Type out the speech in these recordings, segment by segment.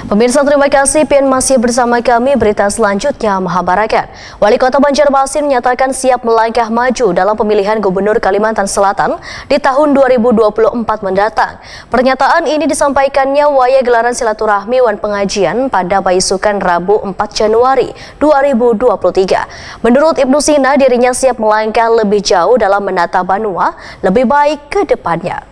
Pemirsa, terima kasih Pian masih bersama kami. Berita selanjutnya Mahabarakat. Wali Kota Banjarmasin menyatakan siap melangkah maju dalam pemilihan Gubernur Kalimantan Selatan di tahun 2024 mendatang. Pernyataan ini disampaikannya waya gelaran silaturahmi Wan Pengajian pada Baisukan Rabu 4 Januari 2023. Menurut Ibnu Sina, dirinya siap melangkah lebih jauh dalam menata Banua lebih baik ke depannya.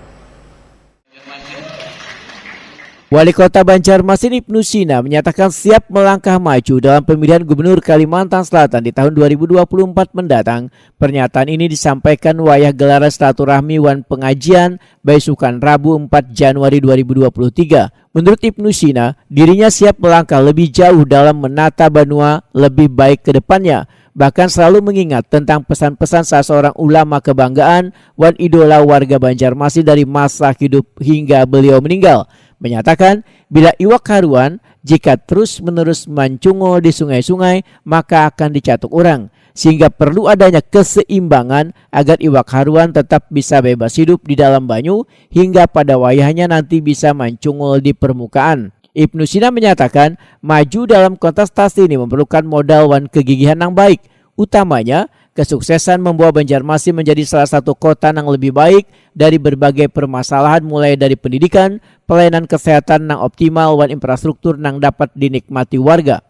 Wali Kota Banjarmasin Ibnu Sina menyatakan siap melangkah maju dalam pemilihan Gubernur Kalimantan Selatan di tahun 2024 mendatang. Pernyataan ini disampaikan wayah gelaran silaturahmi Wan Pengajian Baisukan Rabu 4 Januari 2023. Menurut Ibnu Sina, dirinya siap melangkah lebih jauh dalam menata Banua lebih baik ke depannya. Bahkan selalu mengingat tentang pesan-pesan salah seorang ulama kebanggaan wan idola warga Banjarmasin dari masa hidup hingga beliau meninggal. Menyatakan bila iwak haruan jika terus-menerus mancungol di sungai-sungai maka akan dicatuk orang. Sehingga perlu adanya keseimbangan agar iwak haruan tetap bisa bebas hidup di dalam banyu hingga pada wayahnya nanti bisa mancungol di permukaan. Ibnu Sina menyatakan maju dalam kontestasi ini memerlukan modal dan kegigihan yang baik. Utamanya kesuksesan membawa Banjarmasin menjadi salah satu kota yang lebih baik dari berbagai permasalahan mulai dari pendidikan, pelayanan kesehatan yang optimal dan infrastruktur yang dapat dinikmati warga.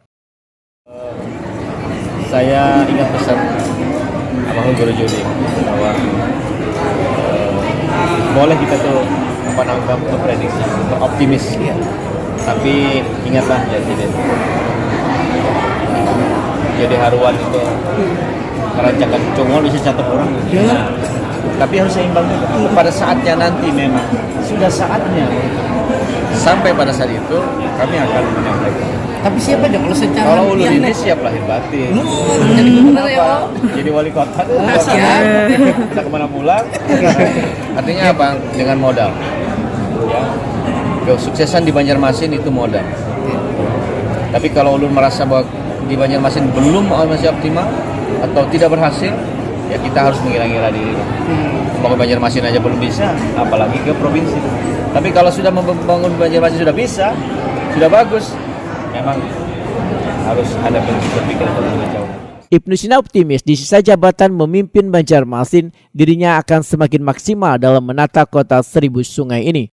Saya ingat pesan Almarhum Guru Jody bahwa boleh kita tuh memprediksi, optimis, tapi ingatlah jadi haruan itu merancangkan congol bisa catat orang. Nah, tapi harus seimbang juga. Pada saatnya nanti memang sudah saatnya. Sampai pada saat itu kami akan menyampaikan. Tapi siapa aja kalau secara kalau ulur ini siap lahir batin. Jadi gubernur ya. Jadi wali kota. Siap. Kita kemana pulang. Artinya apa? Dengan modal. Ya. Kesuksesan di Banjarmasin itu modal. Tapi kalau ulur merasa bahwa di Banjarmasin belum masih optimal atau tidak berhasil, ya kita harus mengira-ngira diri. Mau ke Banjarmasin aja belum bisa, apalagi ke provinsi. Tapi kalau sudah membangun Banjarmasin sudah bisa, sudah bagus, memang harus ada berpikir lebih jauh. Ibnu Sina optimis di sisa jabatan memimpin Banjarmasin, dirinya akan semakin maksimal dalam menata kota 1000 sungai ini.